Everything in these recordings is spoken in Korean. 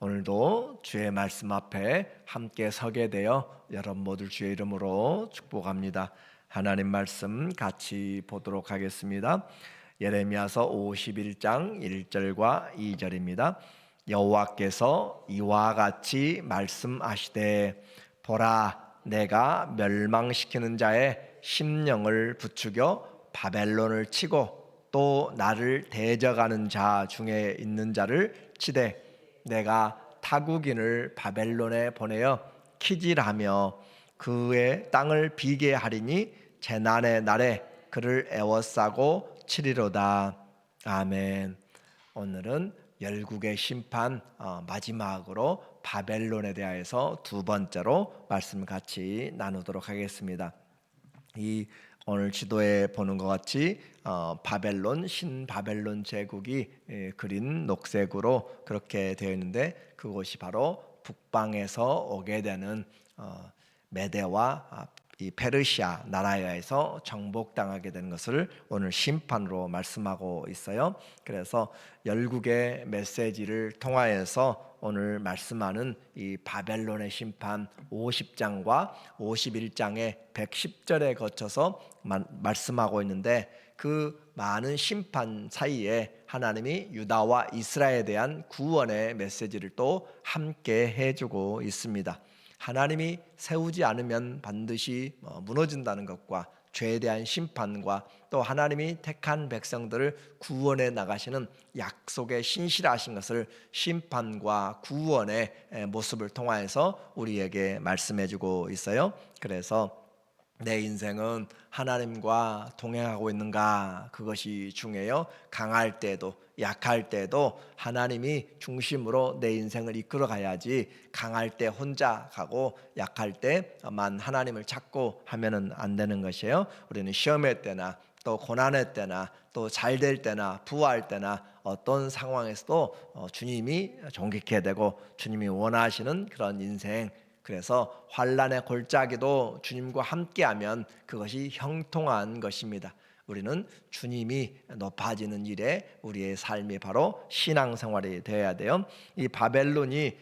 오늘도 주의 말씀 앞에 함께 서게 되어 여러분 모두 주의 이름으로 축복합니다. 하나님 말씀 같이 보도록 하겠습니다. 예레미야서 51장 1절과 2절입니다. 여호와께서 이와 같이 말씀하시되 보라, 내가 멸망시키는 자의 심령을 부추겨 바벨론을 치고 또 나를 대적하는 자 중에 있는 자를 치되 내가 타국인을 바벨론에 보내어 키질하며 그의 땅을 비게 하리니 재난의 날에 그를 애워싸고 치리로다. 아멘. 오늘은 열국의 심판 마지막으로 바벨론에 대하여서 두 번째로 말씀 같이 나누도록 하겠습니다. 이 오늘 지도에 보는 것 같이 바벨론 신바벨론 제국이 그린 녹색으로 그렇게 되어 있는데 그곳이 바로 북방에서 오게 되는 메대와 이 페르시아 나라에서 정복당하게 된 것을 오늘 심판으로 말씀하고 있어요. 그래서 열국의 메시지를 통하여서 오늘 말씀하는 이 바벨론의 심판 50장과 51장의 110절에 거쳐서 말씀하고 있는데 그 많은 심판 사이에 하나님이 유다와 이스라엘에 대한 구원의 메시지를 또 함께 해주고 있습니다. 하나님이 세우지 않으면 반드시 무너진다는 것과 죄에 대한 심판과 또 하나님이 택한 백성들을 구원해 나가시는 약속의 신실하신 것을 심판과 구원의 모습을 통하여서 우리에게 말씀해 주고 있어요. 그래서 내 인생은 하나님과 동행하고 있는가, 그것이 중요해요. 강할 때도 약할 때도 하나님이 중심으로 내 인생을 이끌어 가야지, 강할 때 혼자 가고 약할 때만 하나님을 찾고 하면은 안 되는 것이에요. 우리는 시험의 때나 또 고난의 때나 또 잘 될 때나 부할 때나 어떤 상황에서도 주님이 존귀케 되고 주님이 원하시는 그런 인생, 그래서 환난의 골짜기도 주님과 함께하면 그것이 형통한 것입니다. 우리는 주님이 높아지는 일에 우리의 삶이 바로 신앙생활이 되어야 돼요. 이 바벨론이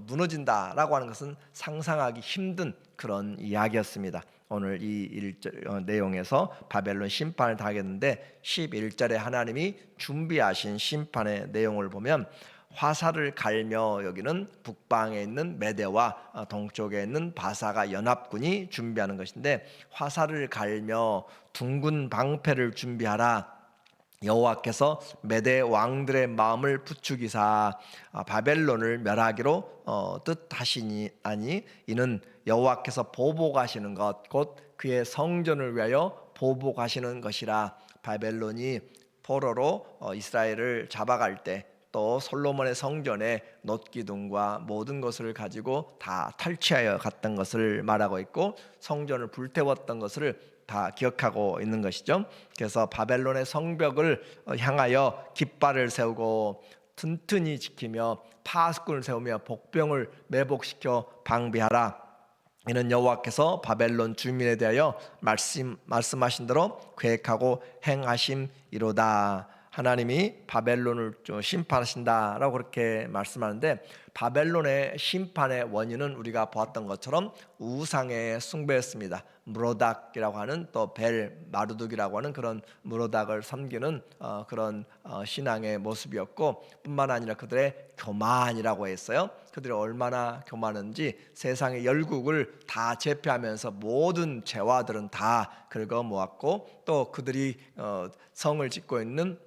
무너진다라고 하는 것은 상상하기 힘든 그런 이야기였습니다. 오늘 이 내용에서 바벨론 심판을 당하겠는데 11절에 하나님이 준비하신 심판의 내용을 보면 화살을 갈며, 여기는 북방에 있는 메대와 동쪽에 있는 바사가 연합군이 준비하는 것인데, 화살을 갈며 둥근 방패를 준비하라. 여호와께서 메대 왕들의 마음을 부추기사 바벨론을 멸하기로 뜻하시니 아니, 이는 여호와께서 보복하시는 것 곧 그의 성전을 위하여 보복하시는 것이라. 바벨론이 포로로 이스라엘을 잡아갈 때 또 솔로몬의 성전에 놋기둥과 모든 것을 가지고 다 탈취하여 갔던 것을 말하고 있고, 성전을 불태웠던 것을 다 기억하고 있는 것이죠. 그래서 바벨론의 성벽을 향하여 깃발을 세우고 튼튼히 지키며 파수꾼을 세우며 복병을 매복시켜 방비하라. 이는 여호와께서 바벨론 주민에 대하여 말씀하신 대로 계획하고 행하심이로다. 하나님이 바벨론을 심판하신다라고 그렇게 말씀하는데, 바벨론의 심판의 원인은 우리가 보았던 것처럼 우상의 숭배였습니다. 무로닥이라고 하는, 또 벨 마르둑이라고 하는 그런 무로닥을 섬기는 그런 신앙의 모습이었고, 뿐만 아니라 그들의 교만이라고 했어요. 그들이 얼마나 교만한지 세상의 열국을 다 제패하면서 모든 재화들은 다 긁어 모았고, 또 그들이 성을 짓고 있는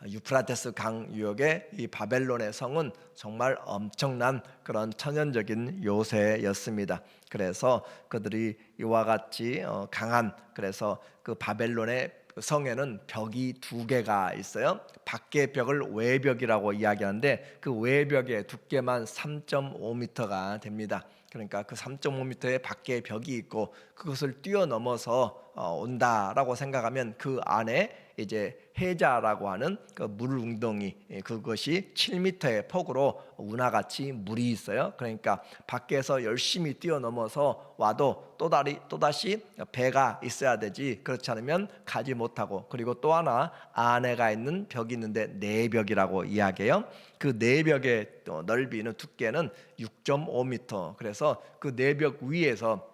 유프라테스 강 유역의 이 바벨론의 성은 정말 엄청난 그런 천연적인 요새였습니다. 그래서 그들이 이와 같이 강한, 그래서 그 바벨론의 성에는 벽이 두 개가 있어요. 밖의 벽을 외벽이라고 이야기하는데 그 외벽의 두께만 3.5m가 됩니다. 그러니까 그 3.5m의 밖에 벽이 있고 그것을 뛰어넘어서 온다라고 생각하면 그 안에 이제 해자라고 하는 그 물 웅덩이, 그것이 7m의 폭으로 운하같이 물이 있어요. 그러니까 밖에서 열심히 뛰어넘어서 와도 또다시 배가 있어야 되지, 그렇지 않으면 가지 못하고, 그리고 또 하나 안에가 있는 벽이 있는데 내벽이라고 이야기해요. 그 내벽의 넓이는, 두께는 6.5m. 그래서 그 내벽 위에서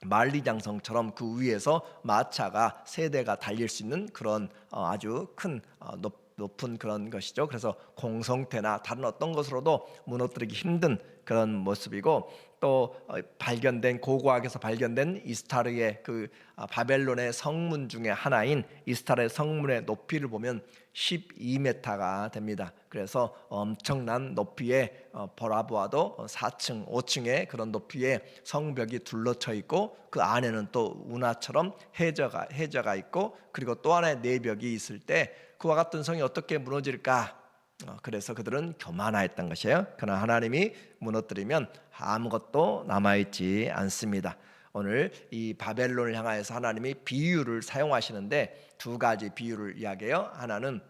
만리장성처럼 그 위에서 마차가 세 대가 달릴 수 있는 그런 아주 큰 높은 그런 것이죠. 그래서 공성태나 다른 어떤 것으로도 무너뜨리기 힘든 그런 모습이고, 또 발견된 고고학에서 발견된 이스타르의 그 바벨론의 성문 중에 하나인 이스타르의 성문의 높이를 보면 12m가 됩니다. 그래서 엄청난 높이에 보라보아도 4층, 5층의 그런 높이의 성벽이 둘러쳐 있고, 그 안에는 또 운하처럼 해저가 있고, 그리고 또 하나의 내벽이 있을 때 그와 같은 성이 어떻게 무너질까? 그래서 그들은 교만하였던 것이에요. 그러나 하나님이 무너뜨리면 아무것도 남아있지 않습니다. 오늘 이 바벨론을 향하여서 하나님이 비유를 사용하시는데 두 가지 비유를 이야기해요. 하나는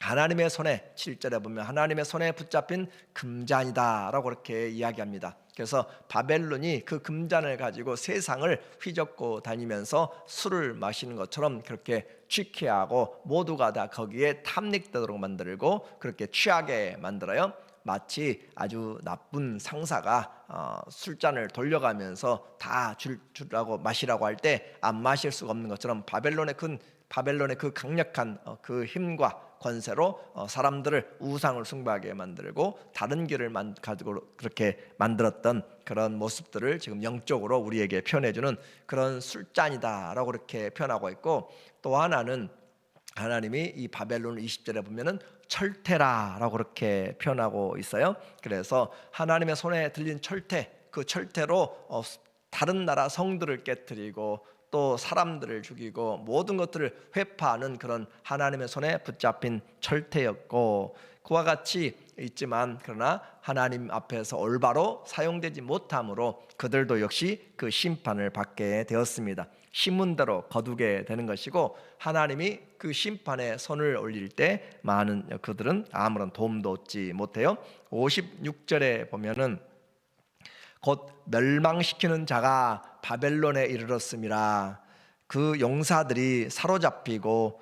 하나님의 손에, 7절에 보면 하나님의 손에 붙잡힌 금잔이다 라고 그렇게 이야기합니다. 그래서 바벨론이 그 금잔을 가지고 세상을 휘젓고 다니면서 술을 마시는 것처럼 그렇게 취쾌하고 모두가 다 거기에 탐닉되도록 만들고 그렇게 취하게 만들어요. 마치 아주 나쁜 상사가 술잔을 돌려가면서 다 주라고 마시라고 할 때 안 마실 수가 없는 것처럼 바벨론의 그 강력한 그 힘과 권세로 사람들을 우상을 숭배하게 만들고 다른 길을 가지고 그렇게 만들었던 그런 모습들을 지금 영적으로 우리에게 표현해주는 그런 술잔이다라고 그렇게 표현하고 있고, 또 하나는 하나님이 이 바벨론 20절에 보면은 철퇴라라고 그렇게 표현하고 있어요. 그래서 하나님의 손에 들린 철퇴, 그 철퇴로 다른 나라 성들을 깨뜨리고 또 사람들을 죽이고 모든 것들을 회파하는 그런 하나님의 손에 붙잡힌 철퇴였고, 그와 같이 있지만 그러나 하나님 앞에서 올바로 사용되지 못함으로 그들도 역시 그 심판을 받게 되었습니다. 심은 대로 거두게 되는 것이고, 하나님이 그 심판에 손을 올릴 때 많은 그들은 아무런 도움도 얻지 못해요. 56절에 보면은 곧 멸망시키는 자가 바벨론에 이르렀음이라. 그 용사들이 사로잡히고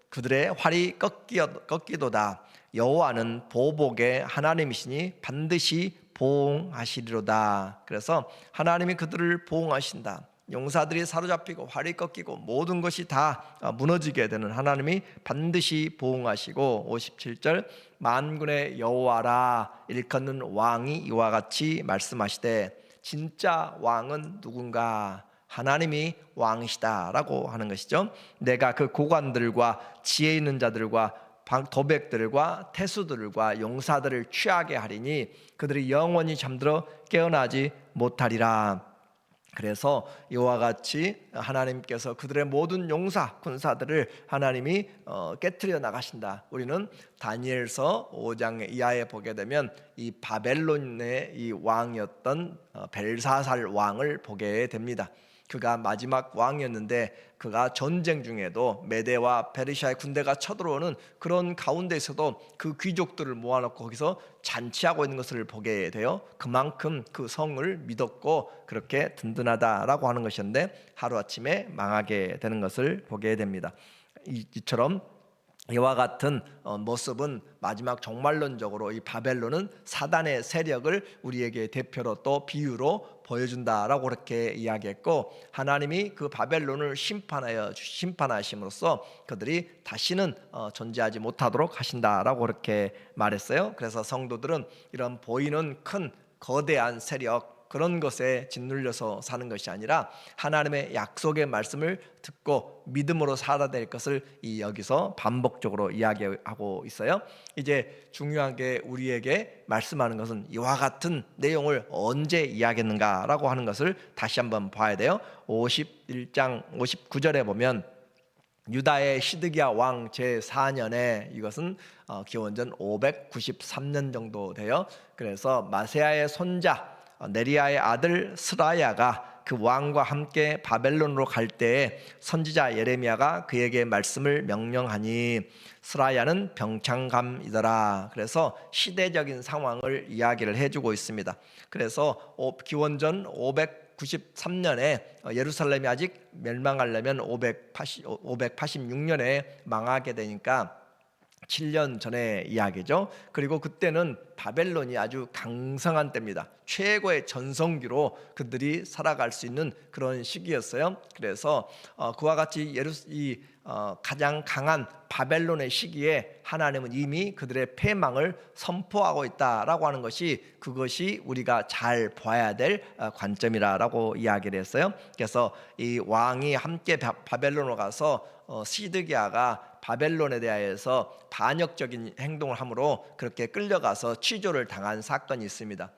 그들의 활이 꺾이도다. 여호와는 보복의 하나님이시니 반드시 보응하시리로다. 그래서 하나님이 그들을 보응하신다. 용사들이 사로잡히고 활이 꺾이고 모든 것이 다 무너지게 되는 하나님이 반드시 보응하시고, 57절 만군의 여호와라 일컫는 왕이 이와 같이 말씀하시되, 진짜 왕은 누군가? 하나님이 왕이시다라고 하는 것이죠. 내가 그 고관들과 지혜 있는 자들과 도백들과 태수들과 용사들을 취하게 하리니 그들이 영원히 잠들어 깨어나지 못하리라. 그래서 이와 같이 하나님께서 그들의 모든 용사 군사들을 하나님이 깨트려 나가신다. 우리는 다니엘서 5장 이하에 보게 되면 이 바벨론의 이 왕이었던 벨사살 왕을 보게 됩니다. 그가 마지막 왕이었는데 그가 전쟁 중에도 메대와 페르시아의 군대가 쳐들어오는 그런 가운데에서도 그 귀족들을 모아놓고 거기서 잔치하고 있는 것을 보게 돼요. 그만큼 그 성을 믿었고 그렇게 든든하다라고 하는 것이었는데 하루아침에 망하게 되는 것을 보게 됩니다. 이처럼 이와 같은 모습은 마지막 종말론적으로 이 바벨론은 사단의 세력을 우리에게 대표로 또 비유로 보여준다라고 그렇게 이야기했고, 하나님이 그 바벨론을 심판하심으로써 그들이 다시는 존재하지 못하도록 하신다라고 그렇게 말했어요. 그래서 성도들은 이런 보이는 큰 거대한 세력, 그런 것에 짓눌려서 사는 것이 아니라 하나님의 약속의 말씀을 듣고 믿음으로 살아야 될 것을 여기서 반복적으로 이야기하고 있어요. 이제 중요하게 우리에게 말씀하는 것은 이와 같은 내용을 언제 이야기했는가라고 하는 것을 다시 한번 봐야 돼요. 51장 59절에 보면 유다의 시드기야 왕 제4년에, 이것은 기원전 593년 정도 돼요. 그래서 마세야의 손자 네리야의 아들 스라야가 그 왕과 함께 바벨론으로 갈 때에 선지자 예레미야가 그에게 말씀을 명령하니 스라야는 병창감이더라. 그래서 시대적인 상황을 이야기를 해주고 있습니다. 그래서 기원전 593년에 예루살렘이 아직 멸망하려면 586년에 망하게 되니까 7년 전의 이야기죠. 그리고 그때는 바벨론이 아주 강성한 때입니다. 최고의 전성기로 그들이 살아갈 수 있는 그런 시기였어요. 그래서 그와 같이 가장 강한 바벨론의 시기에 하나님은 이미 그들의 패망을 선포하고 있다라고 하는 것이, 그것이 우리가 잘 봐야 될 관점이라고 이야기를 했어요. 그래서 이 왕이 함께 바벨론으로 가서 시드기야가 바벨론에 대하여서 반역적인 행동을 함으로 그렇게 끌려가서 취조를 당한 사건이 있습니다.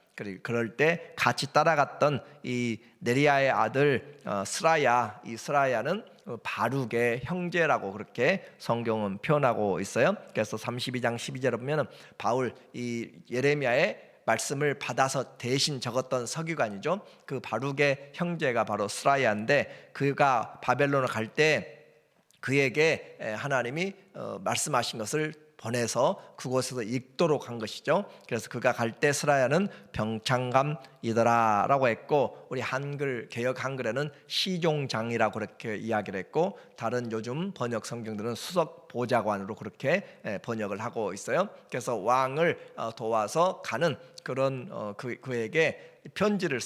그럴 때 같이 따라갔던 이 네리야의 아들 스라야, 이 스라야는 바룩의 형제라고 그렇게 성경은 표현하고 있어요. 그래서 32장 12절에 보면 이 예레미야의 말씀을 받아서 대신 적었던 서기관이죠. 그 바룩의 형제가 바로 스라야인데, 그가 바벨론을 갈 때 그에게 하나님이 말씀하신 것을 보내서 그곳에서 읽도록 한 것이죠. 그래서 그가 갈 때 스라야는 병창감이더라 라고 했고, 우리 한글 개역 한글에는 시종장이라고 그렇게 이야기를 했고, 다른 요즘 번역 성경들은 수석 보좌관으로 그렇게 번역을 하고 있어요. 그래서 왕을 도와서 가는 그런 그에게 편지를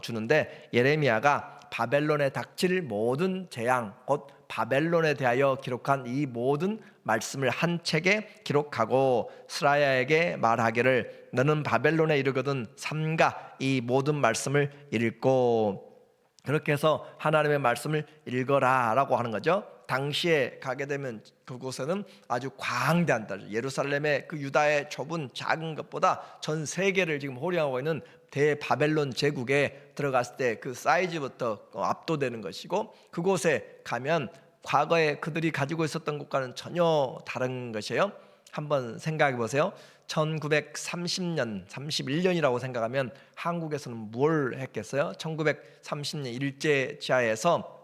주는데, 예레미야가 바벨론에 닥칠 모든 재앙, 곧 바벨론에 대하여 기록한 이 모든 말씀을 한 책에 기록하고 스라야에게 말하기를, 너는 바벨론에 이르거든 삼가 이 모든 말씀을 읽고, 그렇게 해서 하나님의 말씀을 읽어라 라고 하는 거죠. 당시에 가게 되면 그곳에는 아주 광대한 예루살렘의 그 유다의 좁은 작은 것보다 전 세계를 지금 호령하고 있는 대바벨론 제국에 들어갔을 때 그 사이즈부터 압도되는 것이고, 그곳에 가면 과거에 그들이 가지고 있었던 것과는 전혀 다른 것이에요. 한번 생각해 보세요. 1930년, 31년이라고 생각하면 한국에서는 뭘 했겠어요? 1930년 일제시하에서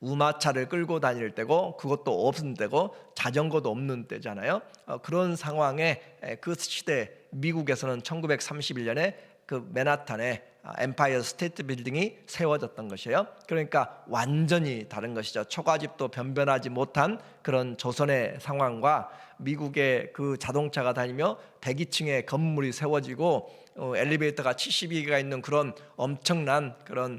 우마차를 끌고 다닐 때고, 그것도 없는 때고, 자전거도 없는 때잖아요. 그런 상황에 그 시대 미국에서는 1931년에 그 맨하탄에 엠파이어 스테이트 빌딩이 세워졌던 것이에요. 그러니까 완전히 다른 것이죠. 초가집도 변변하지 못한 그런 조선의 상황과, 미국의 그 자동차가 다니며 102층의 건물이 세워지고 엘리베이터가 72개가 있는 그런 엄청난 그런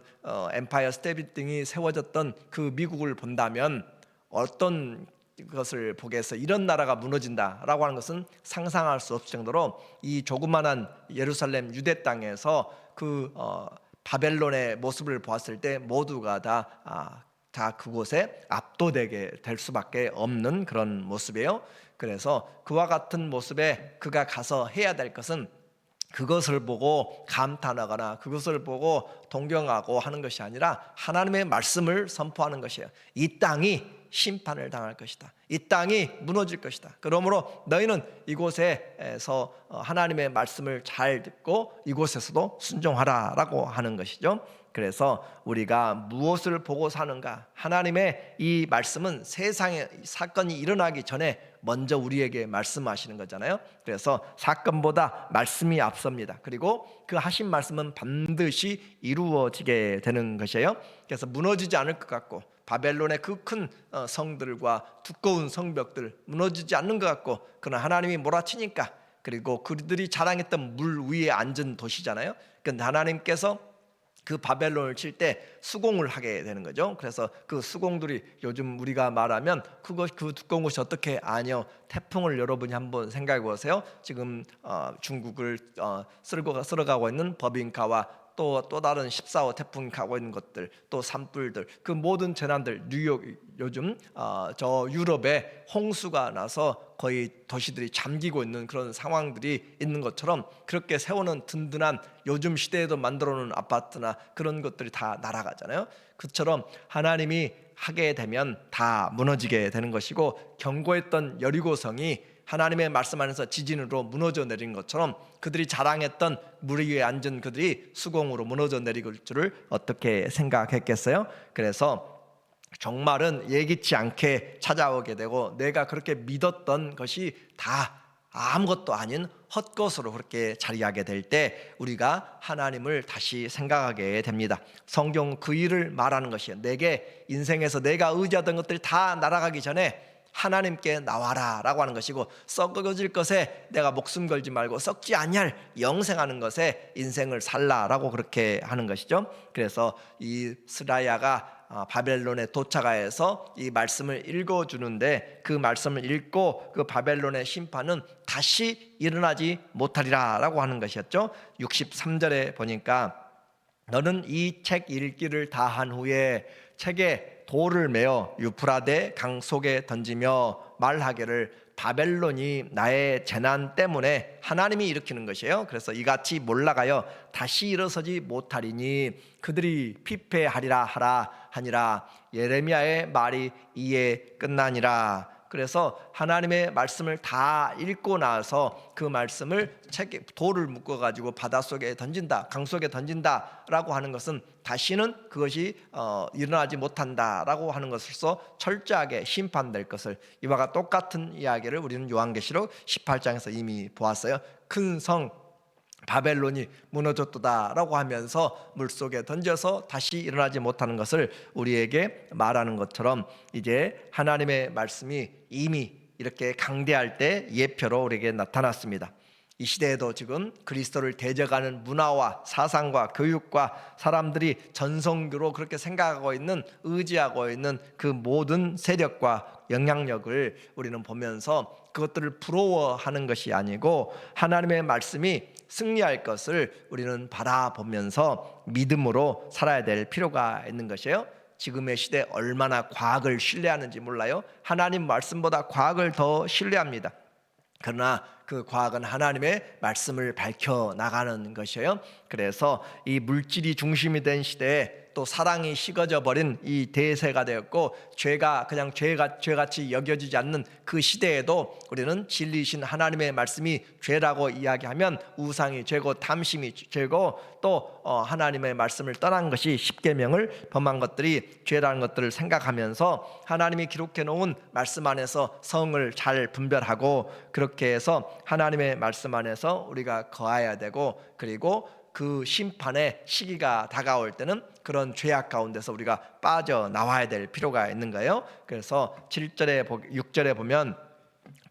엠파이어 스테이트 빌딩이 세워졌던 그 미국을 본다면 어떤 것을 보겠어? 이런 나라가 무너진다라고 하는 것은 상상할 수 없을 정도로 이 조그만한 예루살렘 유대 땅에서 그 바벨론의 모습을 보았을 때 모두가 다 그곳에 압도되게 될 수밖에 없는 그런 모습이에요. 그래서 그와 같은 모습에 그가 가서 해야 될 것은 그것을 보고 감탄하거나 그것을 보고 동경하고 하는 것이 아니라 하나님의 말씀을 선포하는 것이에요. 이 땅이 심판을 당할 것이다. 이 땅이 무너질 것이다. 그러므로 너희는 이곳에서 하나님의 말씀을 잘 듣고 이곳에서도 순종하라 라고 하는 것이죠. 그래서 우리가 무엇을 보고 사는가? 하나님의 이 말씀은 세상에 사건이 일어나기 전에 먼저 우리에게 말씀하시는 거잖아요. 그래서 사건보다 말씀이 앞섭니다. 그리고 그 하신 말씀은 반드시 이루어지게 되는 것이에요. 그래서 무너지지 않을 것 같고, 바벨론의 그 큰 성들과 두꺼운 성벽들 무너지지 않는 것 같고, 그러나 하나님이 몰아치니까, 그리고 그들이 자랑했던 물 위에 앉은 도시잖아요. 그런데 하나님께서 그 바벨론을 칠 때 수공을 하게 되는 거죠. 그래서 그 수공들이 요즘 우리가 말하면 그 두꺼운 것이 어떻게 아니요, 태풍을 여러분이 한번 생각해 보세요. 지금 중국을 쓸어가고 있는 버빙카와 또 다른 14호 태풍이 가고 있는 것들, 또 산불들, 그 모든 재난들, 뉴욕 요즘 저 유럽에 홍수가 나서 거의 도시들이 잠기고 있는 그런 상황들이 있는 것처럼, 그렇게 세우는 든든한 요즘 시대에도 만들어놓은 아파트나 그런 것들이 다 날아가잖아요. 그처럼 하나님이 하게 되면 다 무너지게 되는 것이고, 견고했던 여리고성이 하나님의 말씀 안에서 지진으로 무너져 내린 것처럼 그들이 자랑했던 물 위에 앉은 그들이 수공으로 무너져 내릴 줄을 어떻게 생각했겠어요? 그래서 정말은 예기치 않게 찾아오게 되고 내가 그렇게 믿었던 것이 다 아무것도 아닌 헛것으로 그렇게 자리하게 될 때 우리가 하나님을 다시 생각하게 됩니다. 성경 그 일을 말하는 것이에요. 내게 인생에서 내가 의지하던 것들이 다 날아가기 전에 하나님께 나와라 라고 하는 것이고, 썩어질 것에 내가 목숨 걸지 말고 썩지 아니할 영생하는 것에 인생을 살라라고 그렇게 하는 것이죠. 그래서 이 스라야가 바벨론에 도착하여서 이 말씀을 읽어주는데 그 말씀을 읽고 그 바벨론의 심판은 다시 일어나지 못하리라 라고 하는 것이었죠. 63절에 보니까 너는 이 책 읽기를 다 한 후에 책에 돌을 메어 유프라데 강 속에 던지며 말하기를 바벨론이 나의 재난 때문에 하나님이 일으키는 것이에요. 그래서 이같이 몰락하여 다시 일어서지 못하리니 그들이 피폐하리라 하라 하니라. 예레미야의 말이 이에 끝나니라. 그래서 하나님의 말씀을 다 읽고 나서 그 말씀을 책에 돌을 묶어 가지고 바닷속에 던진다, 강 속에 던진다라고 하는 것은 다시는 그것이 일어나지 못한다라고 하는 것으로서 철저하게 심판될 것을, 이와 똑같은 이야기를 우리는 요한계시록 18장에서 이미 보았어요. 큰 성 바벨론이 무너졌도다라고 하면서 물속에 던져서 다시 일어나지 못하는 것을 우리에게 말하는 것처럼 이제 하나님의 말씀이 이미 이렇게 강대할 때 예표로 우리에게 나타났습니다. 이 시대에도 지금 그리스도를 대적하는 문화와 사상과 교육과 사람들이 전성기로 그렇게 생각하고 있는, 의지하고 있는 그 모든 세력과 영향력을 우리는 보면서 그것들을 부러워하는 것이 아니고 하나님의 말씀이 승리할 것을 우리는 바라보면서 믿음으로 살아야 될 필요가 있는 것이에요. 지금의 시대 얼마나 과학을 신뢰하는지 몰라요? 하나님 말씀보다 과학을 더 신뢰합니다. 그러나 그 과학은 하나님의 말씀을 밝혀 나가는 것이에요. 그래서 이 물질이 중심이 된 시대에 또 사랑이 식어져 버린 이 대세가 되었고, 죄가 그냥 죄같이 여겨지지 않는 그 시대에도 우리는 진리이신 하나님의 말씀이 죄라고 이야기하면 우상이 죄고 탐심이 죄고 또 하나님의 말씀을 떠난 것이 십계명을 범한 것들이 죄라는 것들을 생각하면서 하나님이 기록해 놓은 말씀 안에서 성을 잘 분별하고 그렇게 해서 하나님의 말씀 안에서 우리가 거해야 되고, 그리고 그 심판의 시기가 다가올 때는 그런 죄악 가운데서 우리가 빠져나와야 될 필요가 있는 거예요. 그래서 7절에 6절에 보면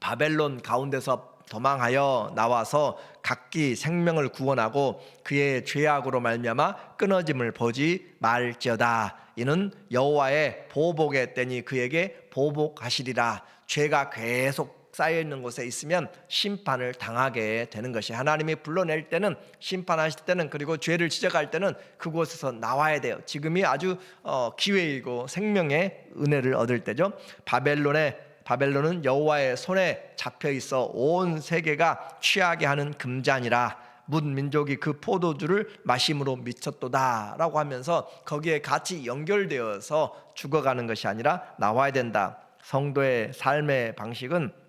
바벨론 가운데서 도망하여 나와서 각기 생명을 구원하고 그의 죄악으로 말미암아 끊어짐을 보지 말지어다. 이는 여호와의 보복의 때니 그에게 보복하시리라. 죄가 계속 쌓여있는 곳에 있으면 심판을 당하게 되는 것이, 하나님이 불러낼 때는, 심판하실 때는, 그리고 죄를 지적할 때는 그곳에서 나와야 돼요. 지금이 아주 기회이고 생명의 은혜를 얻을 때죠. 바벨론은 여호와의 손에 잡혀 있어 온 세계가 취하게 하는 금잔이라. 문 민족이 그 포도주를 마심으로 미쳤도다 라고 하면서 거기에 같이 연결되어서 죽어가는 것이 아니라 나와야 된다. 성도의 삶의 방식은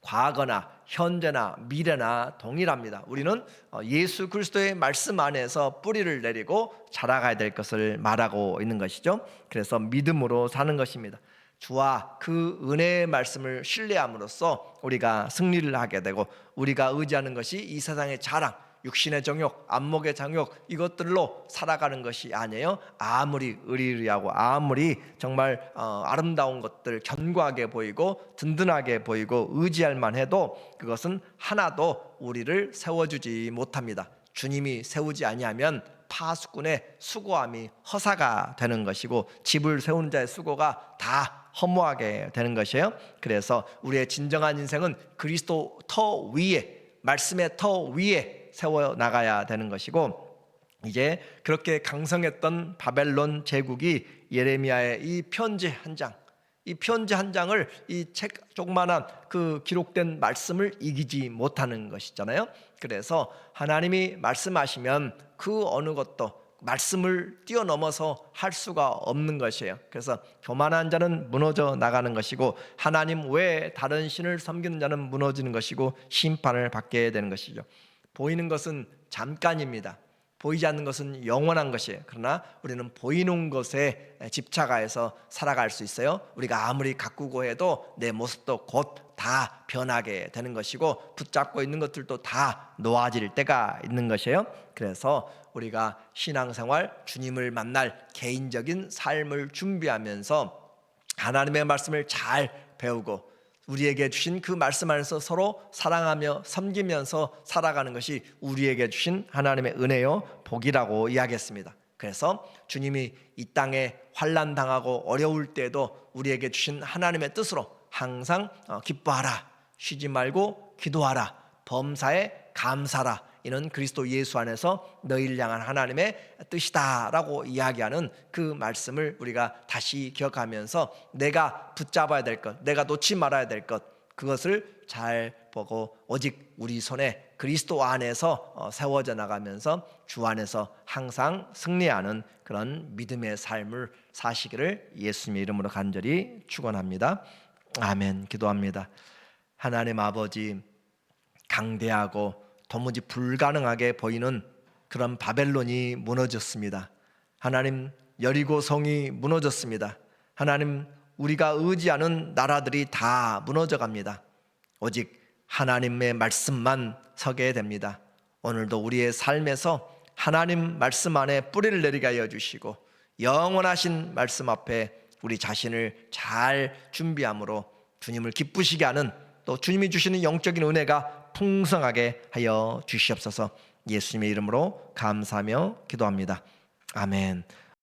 과거나 현재나 미래나 동일합니다. 우리는 예수 그리스도의 말씀 안에서 뿌리를 내리고 자라가야 될 것을 말하고 있는 것이죠. 그래서 믿음으로 사는 것입니다. 주와 그 은혜의 말씀을 신뢰함으로써 우리가 승리를 하게 되고, 우리가 의지하는 것이 이 세상의 자랑, 육신의 정욕, 안목의 정욕, 이것들로 살아가는 것이 아니에요. 아무리 의리의리하고 아무리 정말 아름다운 것들, 견고하게 보이고 든든하게 보이고 의지할 만해도 그것은 하나도 우리를 세워주지 못합니다. 주님이 세우지 아니하면 파수꾼의 수고함이 허사가 되는 것이고 집을 세우는 자의 수고가 다 허무하게 되는 것이에요. 그래서 우리의 진정한 인생은 그리스도 터 위에, 말씀의 터 위에 세워 나가야 되는 것이고, 이제 그렇게 강성했던 바벨론 제국이 예레미야의 이 편지 한 장, 이 편지 한 장을, 이 책 조그만한 그 기록된 말씀을 이기지 못하는 것이잖아요. 그래서 하나님이 말씀하시면 그 어느 것도 말씀을 뛰어넘어서 할 수가 없는 것이에요. 그래서 교만한 자는 무너져 나가는 것이고 하나님 외에 다른 신을 섬기는 자는 무너지는 것이고 심판을 받게 되는 것이죠. 보이는 것은 잠깐입니다. 보이지 않는 것은 영원한 것이에요. 그러나 우리는 보이는 것에 집착하여서 살아갈 수 있어요. 우리가 아무리 가꾸고 해도 내 모습도 곧 다 변하게 되는 것이고 붙잡고 있는 것들도 다 놓아질 때가 있는 것이에요. 그래서 우리가 신앙생활, 주님을 만날 개인적인 삶을 준비하면서 하나님의 말씀을 잘 배우고 우리에게 주신 그 말씀 안에서 서로 사랑하며 섬기면서 살아가는 것이 우리에게 주신 하나님의 은혜요 복이라고 이야기했습니다. 그래서 주님이 이 땅에 환난 당하고 어려울 때에도 우리에게 주신 하나님의 뜻으로 항상 기뻐하라, 쉬지 말고 기도하라, 범사에 감사라, 이는 그리스도 예수 안에서 너희를 향한 하나님의 뜻이다라고 이야기하는 그 말씀을 우리가 다시 기억하면서 내가 붙잡아야 될 것, 내가 놓지 말아야 될 것, 그것을 잘 보고 오직 우리 손에 그리스도 안에서 세워져 나가면서 주 안에서 항상 승리하는 그런 믿음의 삶을 사시기를 예수님의 이름으로 간절히 축원합니다. 아멘. 기도합니다. 하나님 아버지, 강대하고 도무지 불가능하게 보이는 그런 바벨론이 무너졌습니다. 하나님, 여리고 성이 무너졌습니다. 하나님, 우리가 의지하는 나라들이 다 무너져갑니다. 오직 하나님의 말씀만 서게 됩니다. 오늘도 우리의 삶에서 하나님 말씀 안에 뿌리를 내리게 하여 주시고 영원하신 말씀 앞에 우리 자신을 잘 준비함으로 주님을 기쁘시게 하는, 또 주님이 주시는 영적인 은혜가 풍성하게 하여 주시옵소서. 예수님의 이름으로 감사하며 기도합니다. 아멘.